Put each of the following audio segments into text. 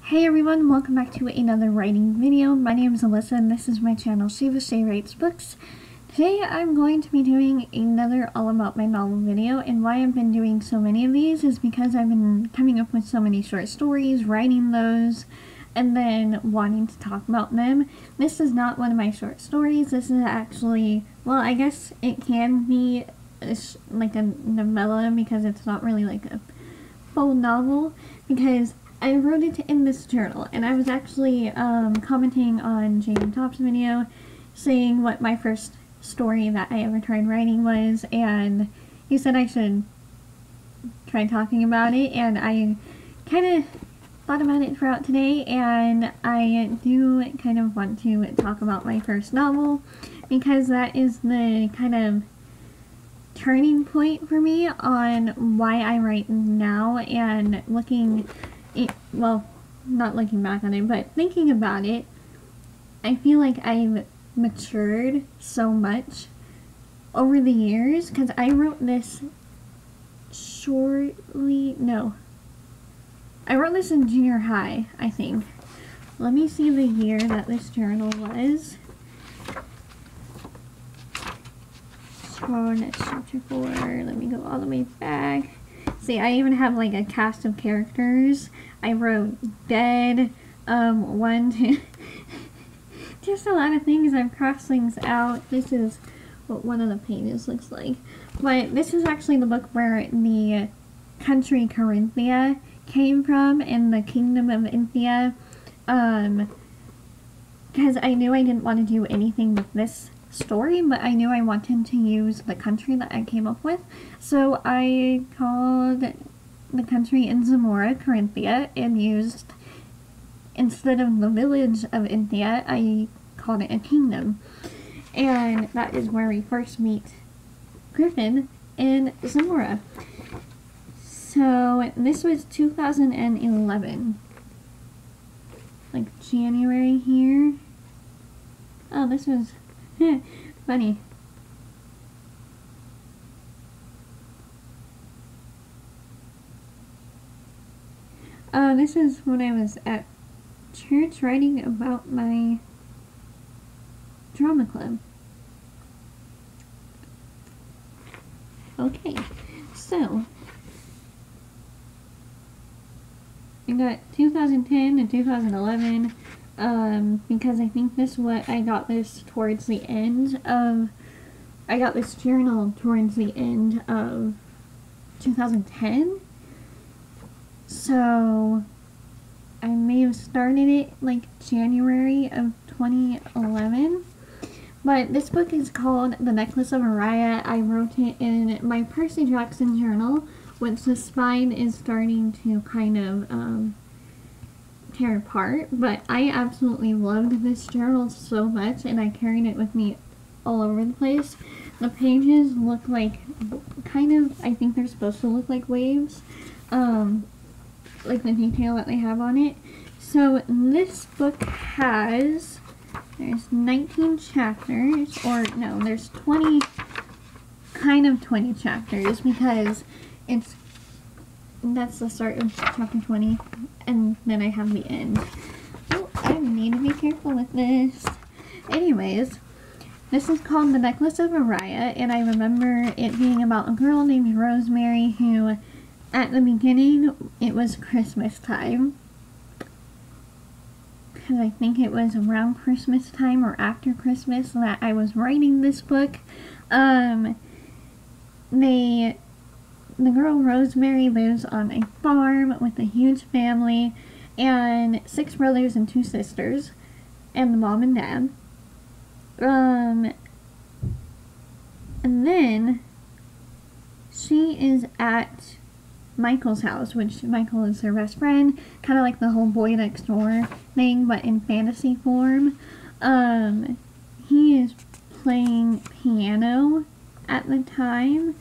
Hey everyone, welcome back to another writing video. My name is Alyssa and this is my channel Shiva Shay Writes Books. Today I'm going to be doing another all about my novel video, and why I've been doing so many of these is because I've been coming up with so many short stories, writing those, and then wanting to talk about them. This is not one of my short stories. This is actually, well, I guess it can be like a novella because it's not really like a full novel, because I wrote it in this journal, and I was actually commenting on Jamie Top's video saying what my first story that I ever tried writing was, and he said I should try talking about it, and I kind of thought about it throughout today, and I do kind of want to talk about my first novel because that is the kind of turning point for me on why I write now, and well, not looking back on it, but thinking about it, I feel like I've matured so much over the years, because I wrote this I wrote this in junior high, I think. Let me see the year that this journal was. Next chapter 4, let me go all the way back. See, I even have like a cast of characters. I wrote dead, 1, 2, just a lot of things. I've crossed things out. This is what one of the pages looks like. But this is actually the book where the country Corinthia came from, in the kingdom of Inthia. Because I knew I didn't want to do anything with this story, but I knew I wanted to use the country that I came up with, so I called the country in Zamora Corinthia, and used, instead of the village of Inthia, I called it a kingdom, and that is where we first meet Griffin in Zamora. So this was 2011, like January here. Oh, this was funny. This is when I was at church writing about my drama club. Okay, so I got 2010 and 2011. Because I think I got this towards the end of, I got this journal towards the end of 2010, so I may have started it like January of 2011, but this book is called The Necklace of Mariah. I wrote it in my Percy Jackson journal, which the spine is starting to kind of, tear apart, but I absolutely loved this journal so much, and I carried it with me all over the place. The pages look like, kind of, I think they're supposed to look like waves, like the detail that they have on it. So this book has, there's 19 chapters, or no, there's 20 chapters, because that's the start of chapter 20, and then I have the end. Oh, I need to be careful with this. Anyways, this is called The Necklace of Mariah, and I remember it being about a girl named Rosemary who, at the beginning, it was Christmas time, because I think it was around Christmas time or after Christmas that I was writing this book. The girl Rosemary lives on a farm with a huge family and 6 brothers and 2 sisters, and the mom and dad. And then she is at Michael's house, which Michael is her best friend, kind of like the whole boy next door thing, but in fantasy form. He is playing piano at the time.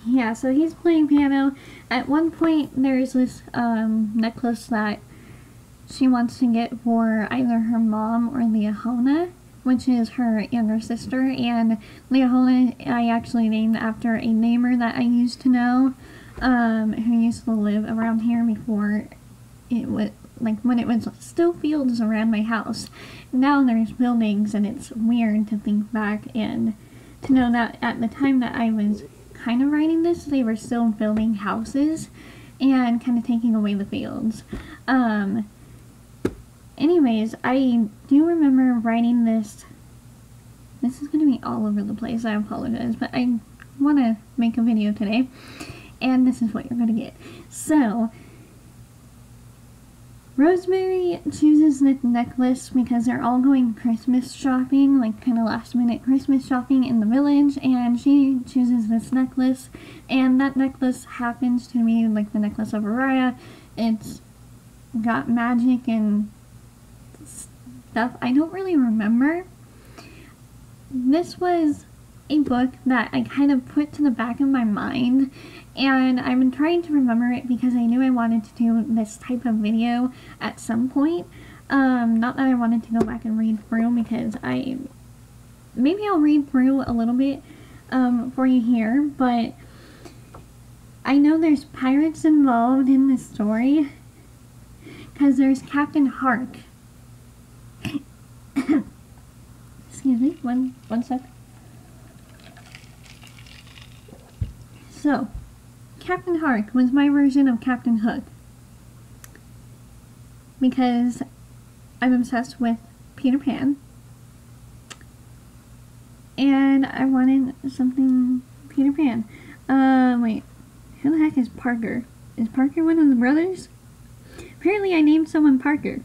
Yeah, so he's playing piano. At one point, there's this, necklace that she wants to get for either her mom or Liahona, which is her younger sister, and Leahona I actually named after a namer that I used to know, who used to live around here before it was, like, when it was still fields around my house. Now there's buildings, and it's weird to think back and to know that at the time that I was kind of writing this, they were still building houses and kind of taking away the fields. Anyways, I do remember writing this. This is going to be all over the place, I apologize, but I want to make a video today, and this is what you're going to get. So, Rosemary chooses this necklace because they're all going Christmas shopping, like kind of last minute Christmas shopping in the village, and she chooses this necklace, and that necklace happens to be like the necklace of Araya. It's got magic and stuff I don't really remember. This was a book that I kind of put to the back of my mind, and I've been trying to remember it because I knew I wanted to do this type of video at some point. Not that I wanted to go back and read through, because maybe I'll read through a little bit for you here, but I know there's pirates involved in this story because there's Captain Hark. Excuse me, one sec. So, Captain Hark was my version of Captain Hook, because I'm obsessed with Peter Pan, and I wanted something Peter Pan. Wait, who the heck is Parker? Is Parker one of the brothers? Apparently I named someone Parker.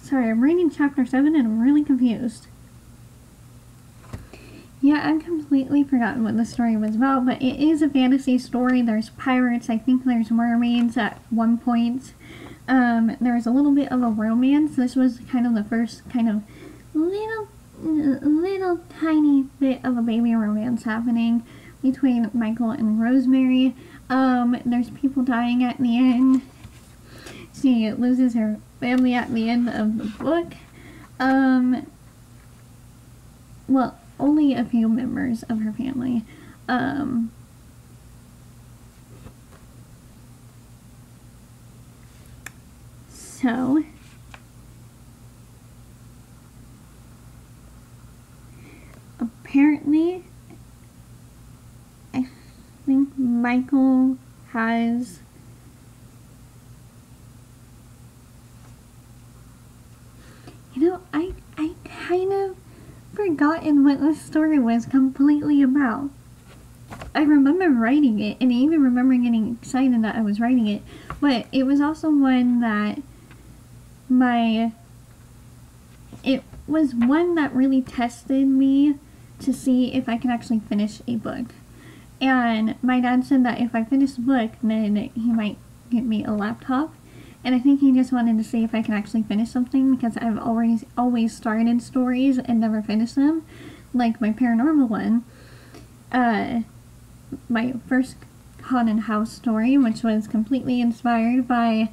Sorry, I'm reading chapter 7 and I'm really confused. Yeah, I've completely forgotten what the story was about, but it is a fantasy story. There's pirates, I think there's mermaids at one point. There was a little bit of a romance. This was kind of the first kind of little tiny bit of a baby romance happening between Michael and Rosemary. There's people dying at the end. She loses her family at the end of the book. Well, only a few members of her family. So, apparently, I think Michael has I kind of forgotten what the story was completely about. I remember writing it, and I even remember getting excited that I was writing it, but it was also one that it was one that really tested me to see if I could actually finish a book. And my dad said that if I finished the book, then he might get me a laptop. And I think he just wanted to see if I can actually finish something, because I've always started stories and never finished them. Like my paranormal one. My first haunted house story, which was completely inspired by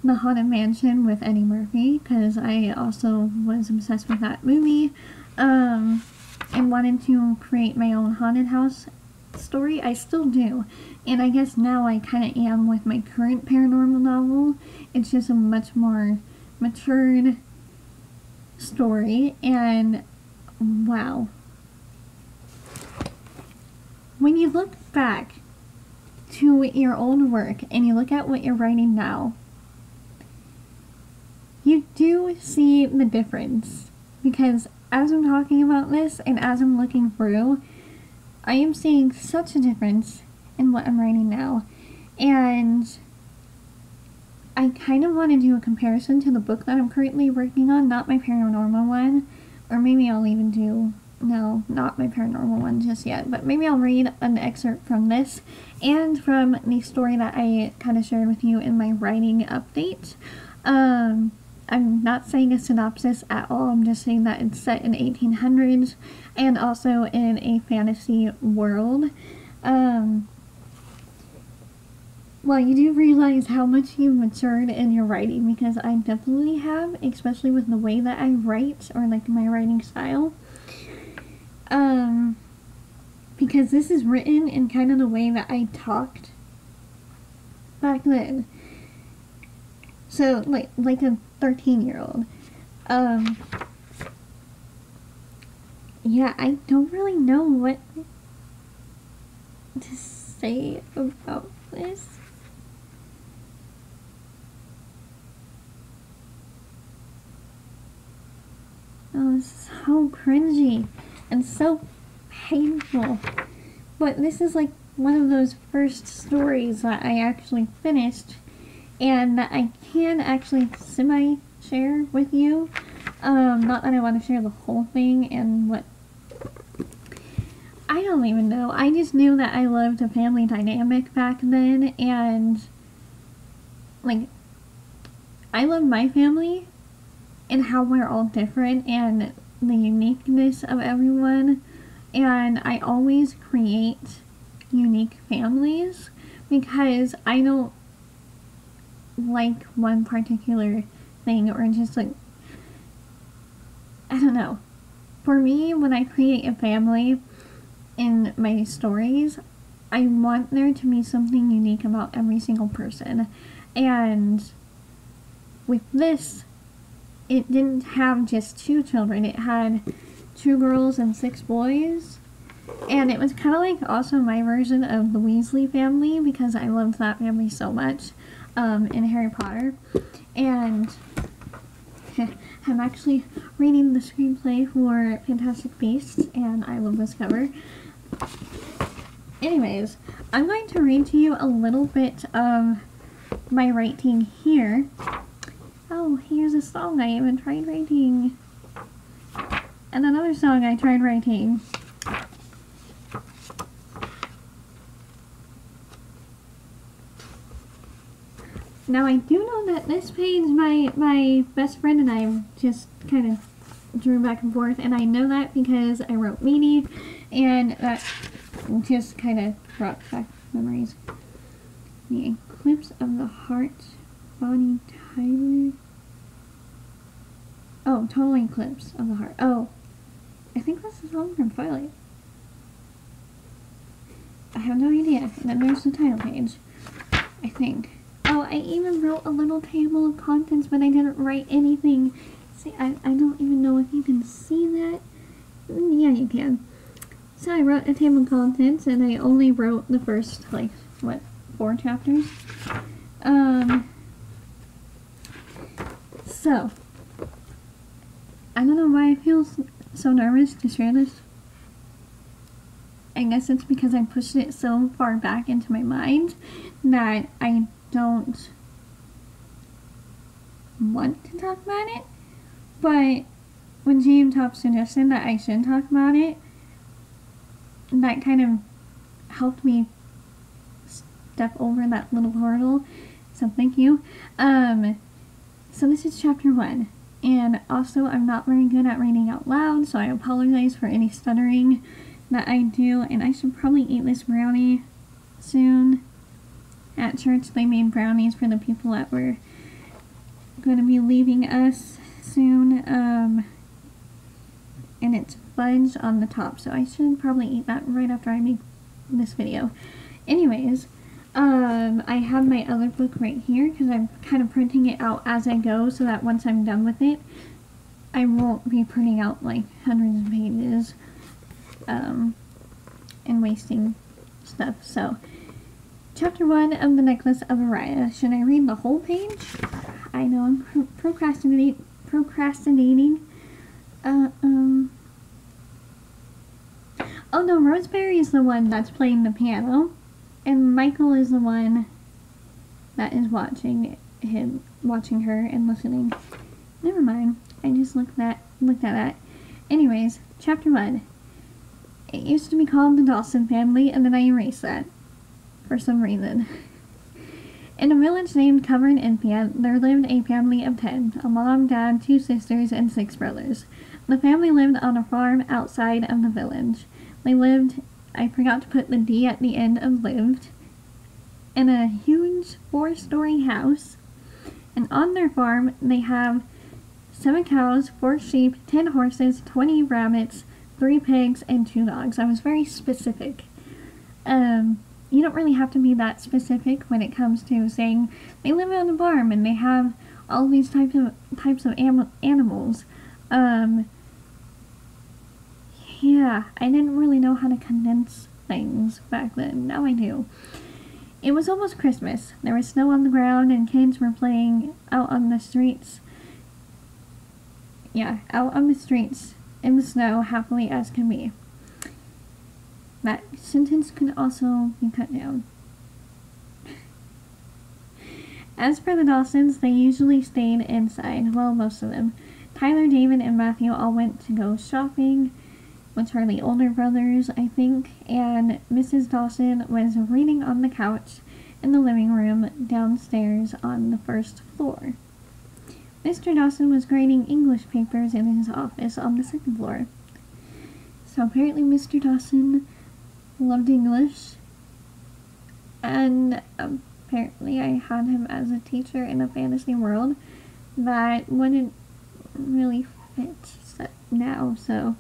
The Haunted Mansion with Eddie Murphy, because I also was obsessed with that movie. And wanted to create my own haunted house story. I still do, and I guess now I kind of am with my current paranormal novel. It's just a much more matured story, and wow. When you look back to your old work and you look at what you're writing now, you do see the difference, because as I'm talking about this and as I'm looking through, I am seeing such a difference in what I'm writing now, and I kind of want to do a comparison to the book that I'm currently working on, not my paranormal one, or maybe I'll even do, no, not my paranormal one just yet, but maybe I'll read an excerpt from this and from the story that I kind of shared with you in my writing update. I'm not saying a synopsis at all, I'm just saying that it's set in 1800s and also in a fantasy world. well, you do realize how much you've matured in your writing, because I definitely have, especially with the way that I write, or like my writing style. Because this is written in kind of the way that I talked back then. So, like a 13-year-old. Yeah, I don't really know what to say about this. Oh, this is so cringy and so painful. But this is like one of those first stories that I actually finished, and that I can actually semi-share with you. Not that I want to share the whole thing and what... I don't even know. I just knew that I loved a family dynamic back then, and like, I love my family and how we're all different and the uniqueness of everyone, and I always create unique families because I don't like one particular thing, or just like, I don't know. For me, when I create a family in my stories, I want there to be something unique about every single person. And with this, it didn't have just 2 children. It had 2 girls and 6 boys. And it was kind of like also my version of the Weasley family, because I loved that family so much in Harry Potter. And I'm actually reading the screenplay for Fantastic Beasts, and I love this cover. Anyways, I'm going to read to you a little bit of my writing here. Oh, here's a song I even tried writing. And another song I tried writing. Now, I do know that this page, my best friend and I just kind of drew back and forth, and I know that because I wrote Meanie, and that just kind of brought back memories. The Eclipse of the Heart, Bonnie Tyler. Oh, Total Eclipse of the Heart. Oh, I think that's a song from Twilight. I have no idea. And then there's the title page, I think. Oh, I even wrote a little table of contents, but I didn't write anything. See, I don't even know if you can see that. Yeah, you can. So I wrote a table of contents, and I only wrote the first, like, what, 4 chapters? So, I don't know why I feel so nervous to share this. I guess it's because I pushed it so far back into my mind that I don't want to talk about it. But when GM Top suggested that I should talk about it, that kind of helped me step over that little hurdle. So thank you. So this is chapter 1. And also, I'm not very good at reading out loud, so I apologize for any stuttering that I do. And I should probably eat this brownie soon. At church, they made brownies for the people that were going to be leaving us soon. And it's fudge on the top, so I should probably eat that right after I make this video. Anyways, I have my other book right here because I'm kind of printing it out as I go, so that once I'm done with it, I won't be printing out like hundreds of pages and wasting stuff. So, chapter 1 of The Necklace of Araya. Should I read the whole page? I know I'm procrastinating. Oh no, Rosemary is the one that's playing the piano, and Michael is the one that is watching her and listening. Never mind. I just looked at that. Anyways, chapter 1. It used to be called the Dawson family, and then I erased that for some reason. In a village named Covern Enfia, there lived a family of 10, a mom, dad, 2 sisters, and 6 brothers. The family lived on a farm outside of the village. They lived, I forgot to put the D at the end of lived. in a huge 4-story house, and on their farm they have 7 cows, 4 sheep, 10 horses, 20 rabbits, 3 pigs, and 2 dogs. I was very specific. You don't really have to be that specific when it comes to saying they live on a farm and they have all these types of animals. Yeah, I didn't really know how to condense things back then. Now I do. It was almost Christmas. There was snow on the ground and kids were playing out on the streets. Yeah, out on the streets in the snow, happily as can be. That sentence could also be cut down. As for the Dawsons, they usually stayed inside. Well, most of them. Tyler, David, and Matthew all went to go shopping, which are the older brothers, I think, and Mrs. Dawson was reading on the couch in the living room downstairs on the first floor. Mr. Dawson was grading English papers in his office on the second floor. So apparently Mr. Dawson loved English, and apparently I had him as a teacher in a fantasy world that wouldn't really fit now, so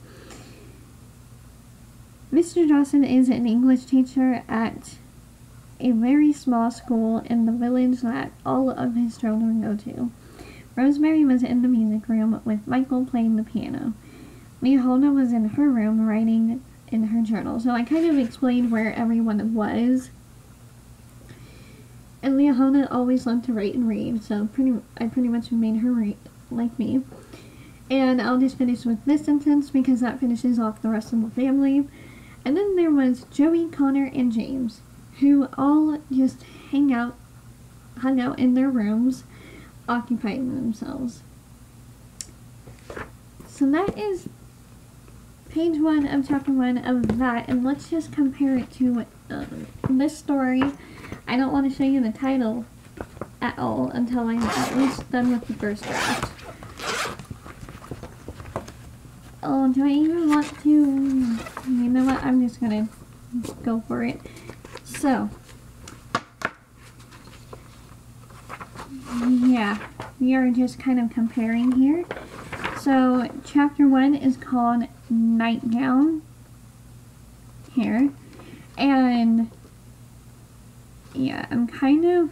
Mr. Dawson is an English teacher at a very small school in the village that all of his children go to. Rosemary was in the music room with Michael playing the piano. Leona was in her room writing in her journal. So I kind of explained where everyone was. And Leona always loved to write and read, so I pretty much made her write like me. And I'll just finish with this sentence because that finishes off the rest of the family. And then there was Joey, Connor, and James, who all just hung out in their rooms, occupying themselves. So that is page 1 of chapter 1 of that, and let's just compare it to this story. I don't want to show you the title at all until I'm at least done with the first draft. Oh, do I even want to? You know what? I'm just gonna go for it. So, yeah, we are just kind of comparing here. So, chapter 1 is called Nightgown here, and yeah, I'm kind of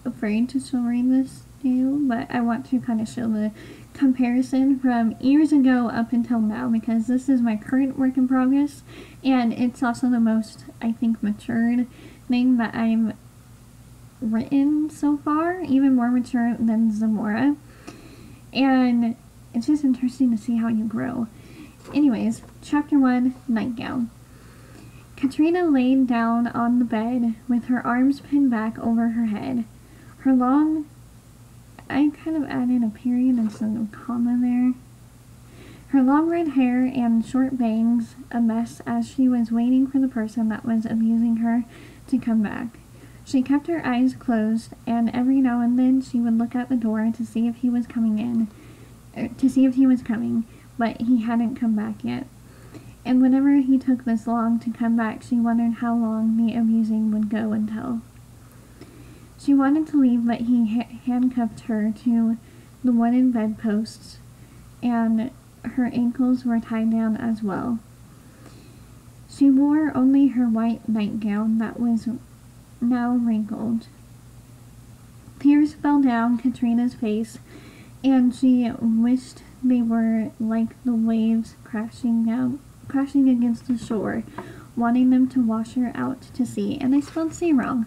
afraid to still read this to you, but I want to kind of show the comparison from years ago up until now, because this is my current work in progress, and it's also the most, I think, matured thing that I've written so far, even more mature than Zamora, and it's just interesting to see how you grow. Anyways, chapter 1, Nightgown. Katrina laid down on the bed with her arms pinned back over her head. Her long, I kind of added a period instead of a comma there. Her long red hair and short bangs a mess as she was waiting for the person that was abusing her to come back. She kept her eyes closed, and every now and then she would look at the door to see if he was coming, but he hadn't come back yet. And whenever he took this long to come back, she wondered how long the abusing would go until. She wanted to leave, but he handcuffed her to the wooden bedposts, and her ankles were tied down as well. She wore only her white nightgown that was now wrinkled. Tears fell down Katrina's face, and she wished they were like the waves crashing against the shore, wanting them to wash her out to sea. And I spelled sea wrong.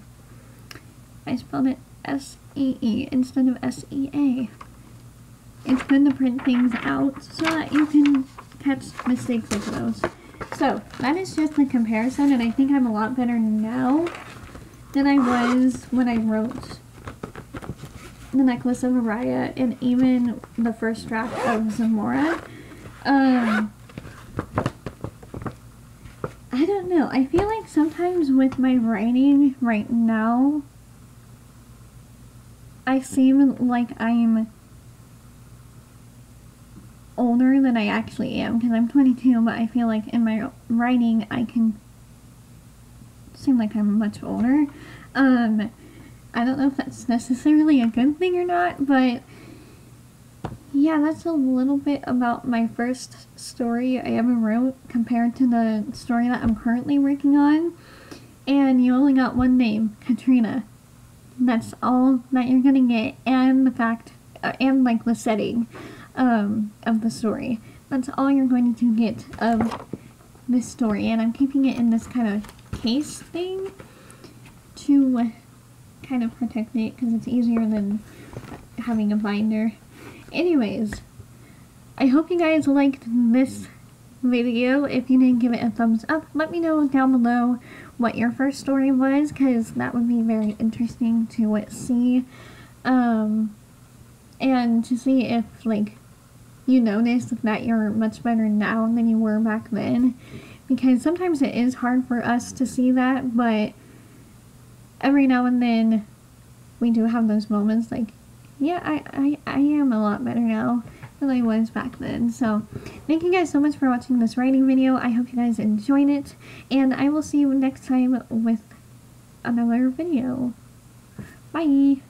I spelled it S-E-E instead of S-E-A. It's good to print things out so that you can catch mistakes like those. So, that is just the comparison, and I think I'm a lot better now than I was when I wrote The Necklace of Araya and even the first draft of Zamora. I don't know. I feel like sometimes with my writing right now, I seem like I'm older than I actually am, because I'm 22, but I feel like in my writing I can seem like I'm much older. I don't know if that's necessarily a good thing or not, but yeah, that's a little bit about my first story I ever wrote compared to the story that I'm currently working on. And you only got one name, Katrina. That's all that you're gonna get, and the fact, and like the setting of the story. That's all you're going to get of this story, and I'm keeping it in this kind of case thing to kind of protect it because it's easier than having a binder. Anyways, I hope you guys liked this video. If you didn't, give it a thumbs up. Let me know down below what your first story was, because that would be very interesting to see, and to see if like you noticed that you're much better now than you were back then, because sometimes it is hard for us to see that, but every now and then we do have those moments like, yeah, I am a lot better now than I was back then. So thank you guys so much for watching this writing video. I hope you guys enjoyed it, and I will see you next time with another video. Bye!